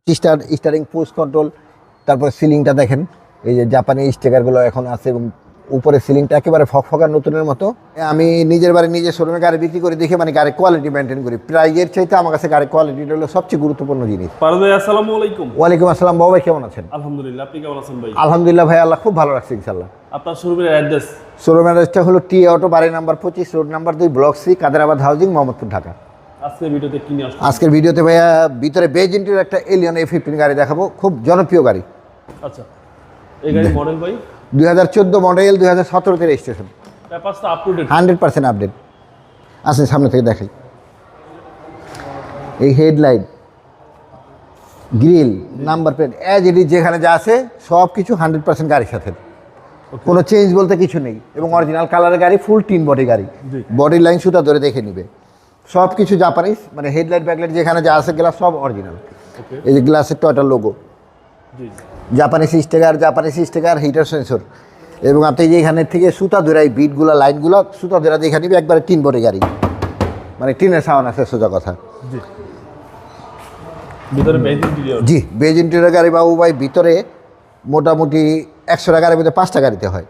Steering push control, তারপরে সিলিংটা দেখেন, এই যে জাপানি স্টিকারগুলো এখন আছে এবং উপরে সিলিংটা একেবারে ফকফকা নতুনের মতো। আমি নিজের বাড়ি নিজের শোরুমে গাড়ি বিক্রি করে দেখে মানে গাড়ির কোয়ালিটি মেনটেন করি। প্রাইজের চাইতে আমার কাছে গাড়ির কোয়ালিটিটা হলো সবচেয়ে গুরুত্বপূর্ণ জিনিস। পারভেজ ভাই, আসসালামু আলাইকুম। ওয়ালাইকুম আসসালাম। বাবা ভাই কেমন আছেন? আলহামদুলিল্লাহ, আপনি কেমন আছেন ভাই? আলহামদুলিল্লাহ ভাই, আল্লাহ খুব ভালো রাখছে ইনশাল্লাহ। আপনার শোরুমের অ্যাড্রেস? শোরুমের অ্যাড্রেসটা হলো টি অটো, বাড়ি number 25, road number 2, block C, Kaderabad housing, Mohammadpur, Dhaka. আজকের ভিডিওতে কি নিয়ে আসছেন? আজকের ভিডিওতে ভাইয়া ভিতরে বেজ ইন্টেরিয়র একটা এলিয়ন A15 গাড়ি দেখাবো, খুব জনপ্রিয় গাড়ি। আচ্ছা, এই গাড়ির মডেল ভাই? 2014 মডেল, 2017 তে রেজিস্ট্রেশন। পেপারসটা আপ টু ডেট? 100% আপডেট। আসেন সামনে থেকে দেখাই। এই headlight, grill, number plate as it is যেখানে যা আছে সব কিছু 100% গাড়ির সাথে, কোনো চেঞ্জ বলতে কিছু নেই। এবং অরিজিনাল কালারের গাড়ি, ফুল টিন বডি গাড়ি, বডি লাইন সুতা ধরে দেখে নিবে। সব কিছু জাপানিজ, মানে হেডলাইট ব্যাকলাইট যেখানে যা আছে গ্লাস সব অরিজিনাল। এই যে গ্লাসের টয়টার logo, Japanese sticker, heater sensor. এবং আপনি যে এখানে থেকে সুতা ধরে এই বিটগুলো লাইনগুলো সুতা ধরে দেখে নিবে, একবারে টিন বডি গাড়ি, মানে টিনের সাউন্ড আছে সোজা কথা। ভিতরে বেজ ইন্টেরিয়র? জি, বেজ ইন্টেরিয়র গাড়ি বাবু ভাই। ভিতরে মোটামুটি 100টা গাড়ির মধ্যে 5টা গাড়িতে হয়।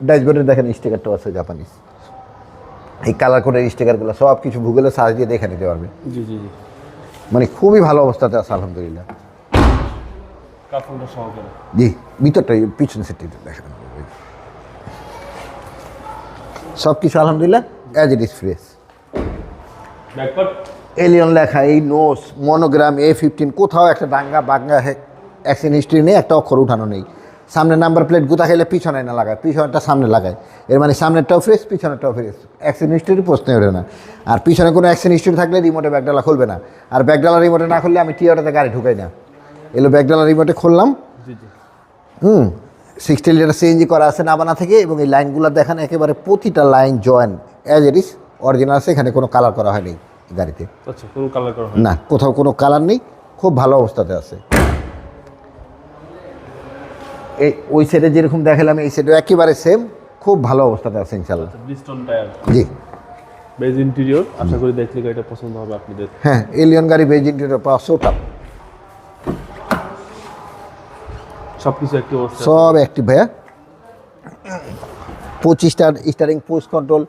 ড্যাশবোর্ডে দেখেন স্টিকারটাও আছে জাপানিজ, এই কালার কোডের স্টিকারগুলো সব কিছু ভূগোলে সার্চ দিয়ে দেখে নিতে পারবে। জি জি জি, মানে খুবই ভালো অবস্থাতে আছে আলহামদুলিল্লাহ। কার্টুনটা সহকারে। জি, ভিতরটা পিছনে সেটি দেখেন, সব কিছু আলহামদুলিল্লাহ as it is fresh. Back part alien লেখা, এই নোস মনোগ্রাম A15, কোথাও একটা ডাঙ্গা বাঙ্গা অ্যাক্সিডেন্ট হিস্ট্রি নেই, একটা অক্ষর উঠানো নেই। সামনে নাম্বার প্লেট গুতা খাইলে পিছনে না লাগায়, পিছনেরটা সামনে লাগায়। এর মানে সামনেরটাও ফ্রেশ, পিছনেরটাও ফ্রেশ, অ্যাক্সিডেন্ট হিস্ট্রি প্রশ্নই ওঠে না। আর পিছনে কোনো অ্যাক্সিডেন্ট হিস্ট্রি থাকলে রিমোটে ব্যাকডালা খুলবে না। আর ব্যাকডালা রিমোটে না খুললে আমি টিওটাতে গাড়ি ঢুকাই না। এলো ব্যাকডালা রিমোটে খুললাম। 60 লিটার সিএনজি করা আছে নাবানা থেকে। এবং এই লাইনগুলো দেখেন, একেবারে প্রতিটা line join as it is original আছে, এখানে কোনো কালার করা হয়নি গাড়িতে। আচ্ছা, কোনো কালার করা হয় না, কোথাও কোনো কালার নেই, খুব ভালো অবস্থাতে আছে। এই ওই সাইডে যেরকম দেখালাম এই সাইডে একেবারে সেম, খুব ভালো অবস্থাতে আছে ইনশাআল্লাহ। ব্রিজস্টোন টায়ার? জি। বেজ ইন্টেরিয়র, আশা করি দেখলে গাড়িটা পছন্দ হবে আপনাদের। হ্যাঁ, এলিয়ন গাড়ি বেজ ইন্টেরিয়র পাওয়া সোটা সব কিছু অ্যাক্টিভ অবস্থা? সব অ্যাক্টিভ ভাইয়া। 25টা স্টারিং পুশ কন্ট্রোল,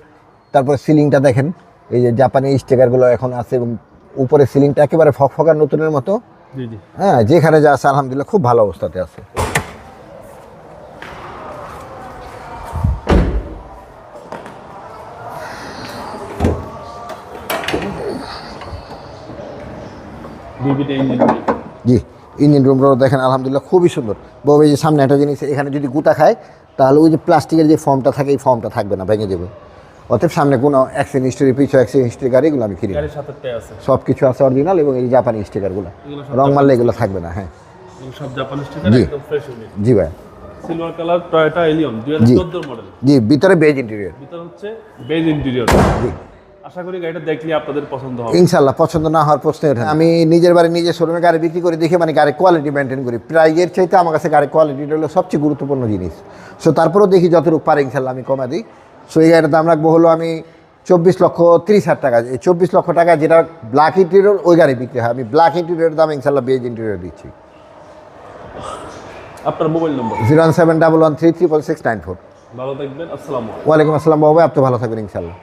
তারপরে সিলিংটা দেখেন, এই যে জাপানি স্টিকারগুলো এখন আছে এবং উপরে সিলিংটা একেবারে ফকফকা নতুনের মতো। জি জি, হ্যাঁ, যেখানে যা আছে আলহামদুলিল্লাহ খুব ভালো অবস্থাতে আছে। জি, ইঞ্জিন রুমটাও দেখেন আলহামদুলিল্লাহ খুবই সুন্দর। বউ এই যে সামনে একটা জিনিস, এখানে যদি গুতা খায় তাহলে ওই যে প্লাস্টিকের যে ফর্মটা থাকে এই ফর্মটা থাকবে না, ভেঙে যাবে। অতএব সামনে কোনো অ্যাক্সিডেন্ট হিস্ট্রি, পিছু অ্যাক্সিডেন্ট হিস্ট্রি গাড়িগুলো আমি কিনি। সব কিছু আছে অরিজিনাল এবং এই জাপানি স্টিকারগুলো রং মারলে এগুলো থাকবে না। হ্যাঁ, সব জাপানি স্টিকার, একদম ফ্রেশ ইউনিট। জি ভাই। Silver colour Toyota Allion 2014 model. জি, ভিতরে বেজ ইন্টেরিয়র। ভিতরে হচ্ছে বেজ ইন্টেরিয়র। জি, আশা করি গাড়িটা দেখলে আপনাদের পছন্দ হবে ইনশাআল্লাহ। পছন্দ না হওয়ার প্রশ্নই ওঠে না। আমি নিজের বাড়ি নিজের শোরুমে গাড়ি বিক্রি করে দেখে মানে গাড়ির কোয়ালিটি মেনটেন করি। প্রাইজের চাইতে আমার কাছে গাড়ির কোয়ালিটিটা হলো সবচেয়ে গুরুত্বপূর্ণ জিনিস। সো তারপরেও দেখি যতটুকু পারে ইনশাআল্লাহ আমি কমা দিই। সো এই গাড়িটার দাম রাখবো হলো আমি 24,30,000 টাকা। এই 24 লক্ষ টাকা যেটা ব্ল্যাক ইন্টেরিয়র ওই গাড়ি বিক্রি হয়, আমি ব্ল্যাক ইন্টেরিয়রের দাম ইনশাআল্লাহ বেজ ইন্টেরিয়র দিচ্ছি। আপনার মোবাইল নম্বর? 01711336694। ভালো থাকবেন, আসসালামু আলাইকুম। ওয়ালাইকুম আসসালাম বাবা, আপনি ভালো থাকবেন ইনশাআল্লাহ।